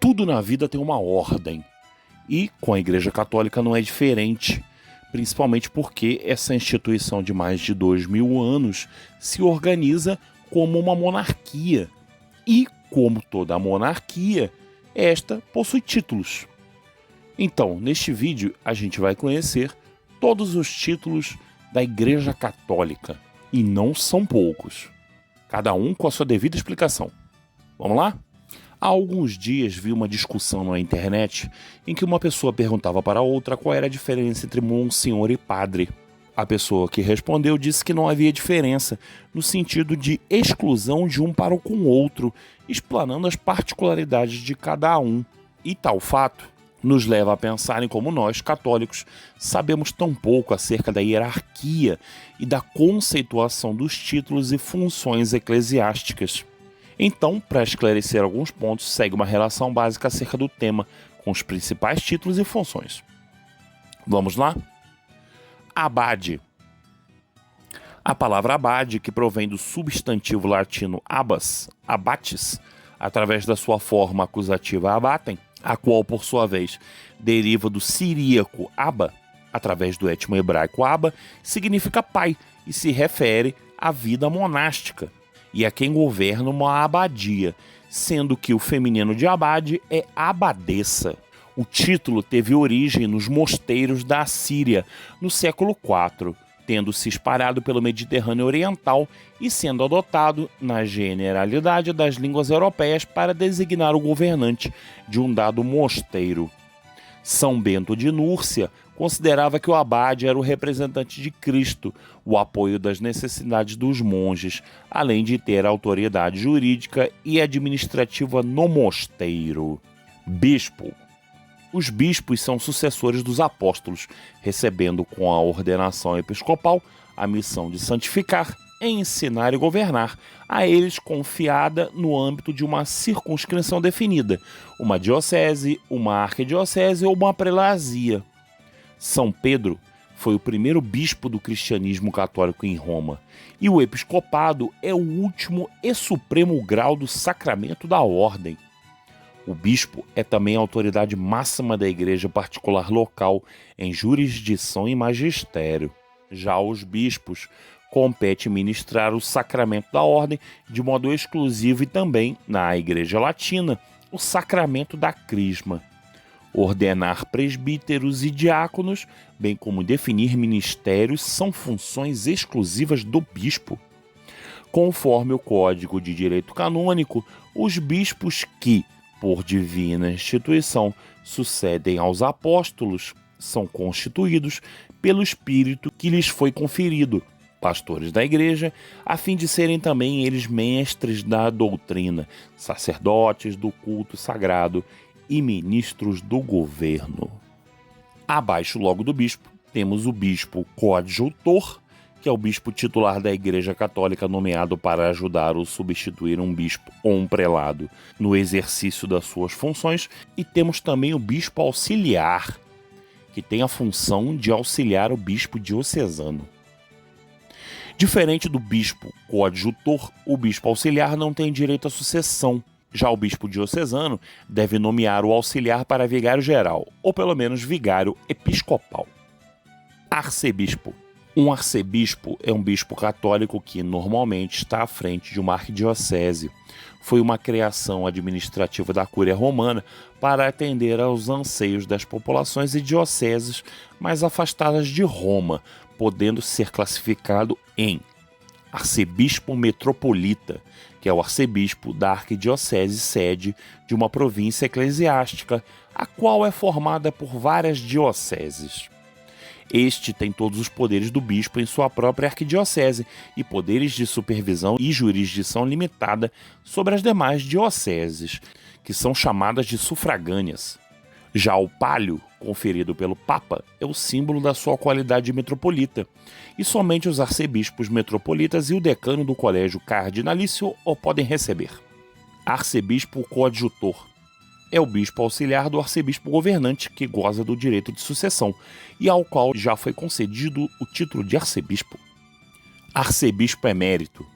Tudo na vida tem uma ordem, e com a Igreja Católica não é diferente, principalmente porque essa instituição de mais de 2000 anos se organiza como uma monarquia, e como toda monarquia, esta possui títulos. Então, neste vídeo a gente vai conhecer todos os títulos da Igreja Católica, e não são poucos, cada um com a sua devida explicação. Vamos lá? Há alguns dias vi uma discussão na internet em que uma pessoa perguntava para outra qual era a diferença entre monsenhor e padre. A pessoa que respondeu disse que não havia diferença, no sentido de exclusão de um para com o outro, explanando as particularidades de cada um. E tal fato nos leva a pensar em como nós, católicos, sabemos tão pouco acerca da hierarquia e da conceituação dos títulos e funções eclesiásticas. Então, para esclarecer alguns pontos, segue uma relação básica acerca do tema, com os principais títulos e funções. Vamos lá? Abade. A palavra abade, que provém do substantivo latino abbas, abatis, através da sua forma acusativa abatem, a qual, por sua vez, deriva do siríaco abba, através do étimo hebraico abba, significa pai e se refere à vida monástica e a quem governa uma abadia, sendo que o feminino de abade é abadesa. O título teve origem nos mosteiros da Assíria, no século IV, tendo se espalhado pelo Mediterrâneo Oriental e sendo adotado, na generalidade das línguas europeias, para designar o governante de um dado mosteiro. São Bento de Núrcia considerava que o abade era o representante de Cristo, o apoio das necessidades dos monges, além de ter autoridade jurídica e administrativa no mosteiro. Bispo. Os bispos são sucessores dos apóstolos, recebendo com a ordenação episcopal a missão de santificar, ensinar e governar, a eles confiada no âmbito de uma circunscrição definida, uma diocese, uma arquidiocese ou uma prelazia. São Pedro foi o primeiro bispo do cristianismo católico em Roma, e o episcopado é o último e supremo grau do sacramento da ordem. O bispo é também a autoridade máxima da igreja particular local em jurisdição e magistério. Já aos bispos compete ministrar o sacramento da ordem de modo exclusivo e também, na igreja latina, o sacramento da crisma. Ordenar presbíteros e diáconos, bem como definir ministérios, são funções exclusivas do bispo. Conforme o Código de Direito Canônico, os bispos que, por divina instituição, sucedem aos apóstolos, são constituídos pelo Espírito que lhes foi conferido, pastores da igreja, a fim de serem também eles mestres da doutrina, sacerdotes do culto sagrado e ministros do governo. Abaixo logo do bispo, temos o bispo coadjutor, que é o bispo titular da Igreja Católica nomeado para ajudar ou substituir um bispo ou um prelado no exercício das suas funções, e temos também o bispo auxiliar, que tem a função de auxiliar o bispo diocesano. Diferente do bispo coadjutor, o bispo auxiliar não tem direito à sucessão. Já o bispo diocesano deve nomear o auxiliar para vigário geral, ou pelo menos vigário episcopal. Arcebispo. Um arcebispo é um bispo católico que normalmente está à frente de uma arquidiocese. Foi uma criação administrativa da Cúria Romana para atender aos anseios das populações e dioceses mais afastadas de Roma, podendo ser classificado em arcebispo metropolita, que é o arcebispo da arquidiocese sede de uma província eclesiástica, a qual é formada por várias dioceses. Este tem todos os poderes do bispo em sua própria arquidiocese e poderes de supervisão e jurisdição limitada sobre as demais dioceses, que são chamadas de sufragâneas. Já o palio, conferido pelo Papa, é o símbolo da sua qualidade de metropolita, e somente os arcebispos metropolitas e o decano do colégio cardinalício o podem receber. Arcebispo coadjutor. É o bispo auxiliar do arcebispo governante, que goza do direito de sucessão, e ao qual já foi concedido o título de arcebispo. Arcebispo emérito.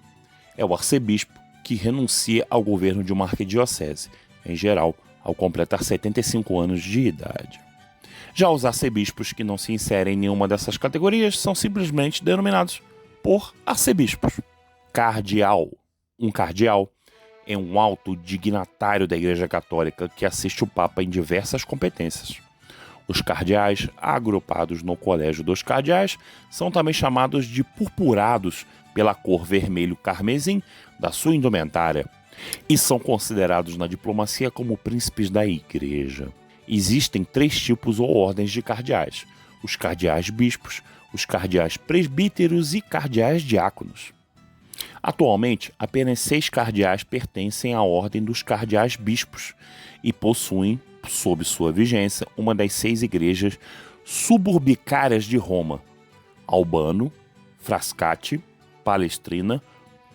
É o arcebispo que renuncia ao governo de uma arquidiocese, em geral, ao completar 75 anos de idade. Já os arcebispos que não se inserem em nenhuma dessas categorias são simplesmente denominados por arcebispos. Cardeal. Um cardeal é um alto dignatário da Igreja Católica que assiste o Papa em diversas competências. Os cardeais, agrupados no Colégio dos Cardeais, são também chamados de purpurados pela cor vermelho carmesim da sua indumentária e são considerados na diplomacia como príncipes da Igreja. Existem 3 tipos ou ordens de cardeais: os cardeais bispos, os cardeais presbíteros e cardeais diáconos. Atualmente, apenas 6 cardeais pertencem à ordem dos cardeais bispos e possuem, sob sua vigência, uma das 6 igrejas suburbicárias de Roma: Albano, Frascati, Palestrina,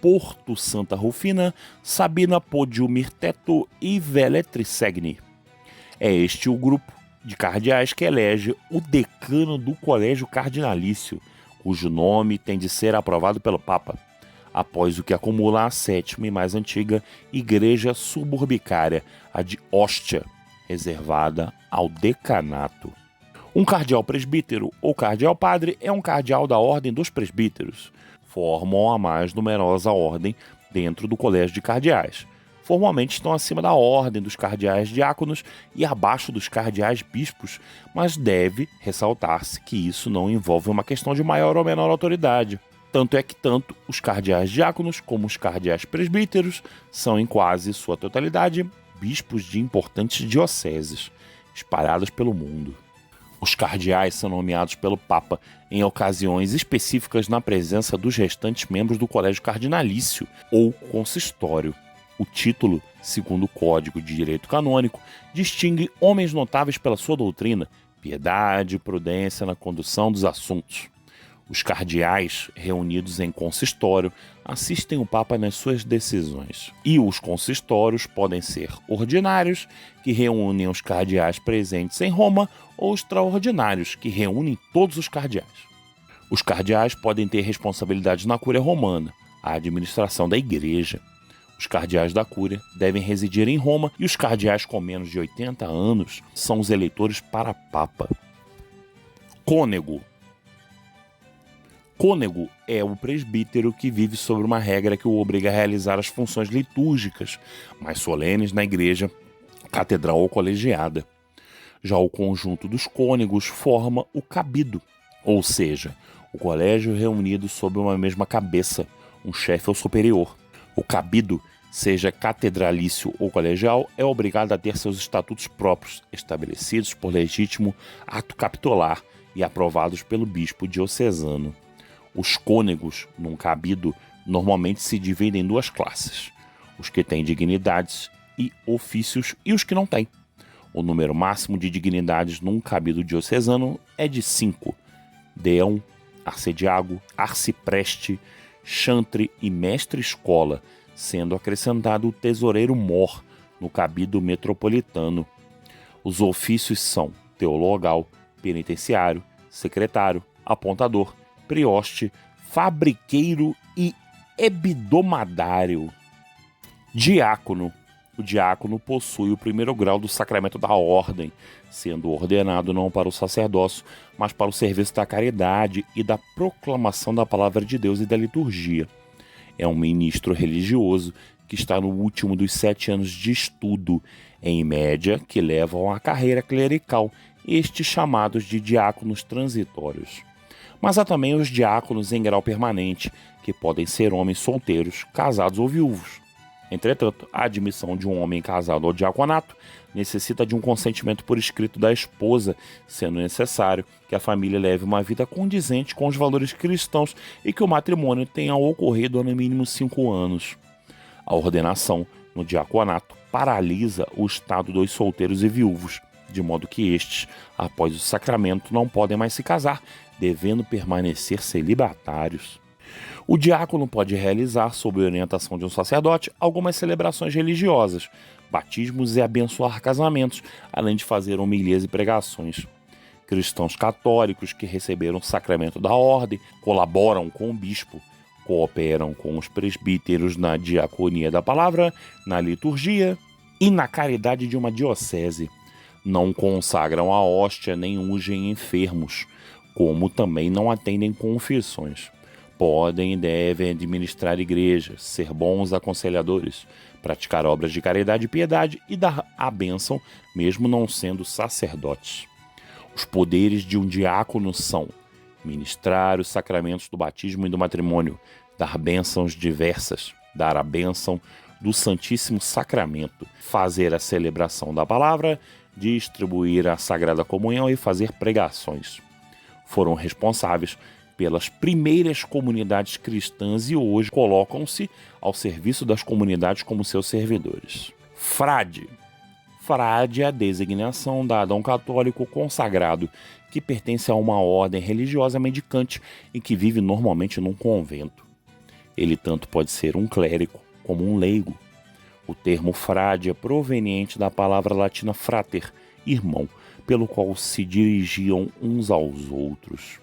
Porto Santa Rufina, Sabina Podiumirteto e Velletrisegni. É este o grupo de cardeais que elege o decano do colégio cardinalício, cujo nome tem de ser aprovado pelo Papa, após o que acumula a 7ª e mais antiga igreja suburbicária, a de Ostia, reservada ao decanato. Um cardeal presbítero ou cardeal padre é um cardeal da ordem dos presbíteros. Formam a mais numerosa ordem dentro do colégio de cardeais. Formalmente estão acima da ordem dos cardeais diáconos e abaixo dos cardeais bispos, mas deve ressaltar-se que isso não envolve uma questão de maior ou menor autoridade. Tanto é que tanto os cardeais diáconos como os cardeais presbíteros são, em quase sua totalidade, bispos de importantes dioceses, espalhadas pelo mundo. Os cardeais são nomeados pelo Papa em ocasiões específicas na presença dos restantes membros do colégio cardinalício ou consistório. O título, segundo o Código de Direito Canônico, distingue homens notáveis pela sua doutrina, piedade e prudência na condução dos assuntos. Os cardeais, reunidos em consistório, assistem o Papa nas suas decisões. E os consistórios podem ser ordinários, que reúnem os cardeais presentes em Roma, ou extraordinários, que reúnem todos os cardeais. Os cardeais podem ter responsabilidades na Cúria Romana, a administração da Igreja. Os cardeais da Cúria devem residir em Roma e os cardeais com menos de 80 anos são os eleitores para Papa. Cônego. Cônego é o presbítero que vive sobre uma regra que o obriga a realizar as funções litúrgicas mais solenes na igreja, catedral ou colegiada. Já o conjunto dos cônegos forma o cabido, ou seja, o colégio reunido sob uma mesma cabeça, um chefe ou superior. O cabido, seja catedralício ou colegial, é obrigado a ter seus estatutos próprios, estabelecidos por legítimo ato capitular e aprovados pelo bispo diocesano. Os cônegos, num cabido, normalmente se dividem em 2 classes: os que têm dignidades e ofícios e os que não têm. O número máximo de dignidades num cabido diocesano é de 5: deão, arcediago, arcipreste, chantre e mestre-escola, sendo acrescentado o tesoureiro-mor no cabido metropolitano. Os ofícios são teologal, penitenciário, secretário, apontador, prioste, fabriqueiro e hebdomadário. Diácono. O diácono possui o 1º grau do sacramento da ordem, sendo ordenado não para o sacerdócio, mas para o serviço da caridade e da proclamação da palavra de Deus e da liturgia. É um ministro religioso que está no último dos 7 anos de estudo, em média, que levam à carreira clerical, estes chamados de diáconos transitórios. Mas há também os diáconos em grau permanente, que podem ser homens solteiros, casados ou viúvos. Entretanto, a admissão de um homem casado ao diaconato necessita de um consentimento por escrito da esposa, sendo necessário que a família leve uma vida condizente com os valores cristãos e que o matrimônio tenha ocorrido há no mínimo 5 anos. A ordenação no diaconato paralisa o estado dos solteiros e viúvos, de modo que estes, após o sacramento, não podem mais se casar, devendo permanecer celibatários. O diácono pode realizar, sob a orientação de um sacerdote, algumas celebrações religiosas, batismos e abençoar casamentos, além de fazer homilias e pregações. Cristãos católicos que receberam o sacramento da ordem colaboram com o bispo, cooperam com os presbíteros na diaconia da palavra, na liturgia e na caridade de uma diocese. Não consagram a hóstia nem ungem enfermos, como também não atendem confissões. Podem e devem administrar igrejas, ser bons aconselhadores, praticar obras de caridade e piedade e dar a bênção, mesmo não sendo sacerdotes. Os poderes de um diácono são ministrar os sacramentos do batismo e do matrimônio, dar bênçãos diversas, dar a bênção do Santíssimo Sacramento, fazer a celebração da palavra, distribuir a Sagrada Comunhão e fazer pregações. Foram responsáveis pelas primeiras comunidades cristãs e hoje colocam-se ao serviço das comunidades como seus servidores. Frade. Frade é a designação dada a um católico consagrado que pertence a uma ordem religiosa mendicante e que vive normalmente num convento. Ele tanto pode ser um clérigo como um leigo. O termo frade é proveniente da palavra latina frater, irmão, pelo qual se dirigiam uns aos outros.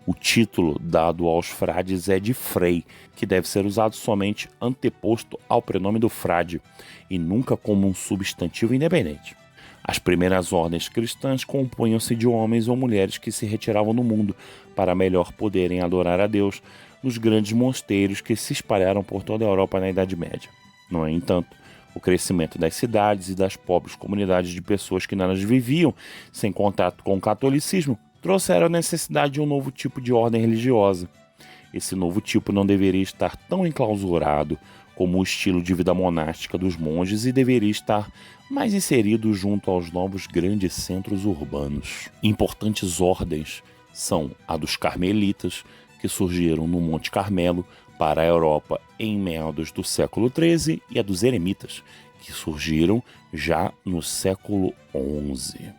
O título dado aos frades é de frei, que deve ser usado somente anteposto ao prenome do frade, e nunca como um substantivo independente. As primeiras ordens cristãs compunham-se de homens ou mulheres que se retiravam do mundo para melhor poderem adorar a Deus nos grandes mosteiros que se espalharam por toda a Europa na Idade Média. No entanto, o crescimento das cidades e das pobres comunidades de pessoas que nelas viviam, sem contato com o catolicismo, trouxeram a necessidade de um novo tipo de ordem religiosa. Esse novo tipo não deveria estar tão enclausurado como o estilo de vida monástica dos monges e deveria estar mais inserido junto aos novos grandes centros urbanos. Importantes ordens são a dos carmelitas, que surgiram no Monte Carmelo para a Europa em meados do século XIII, e a dos eremitas, que surgiram já no século XI.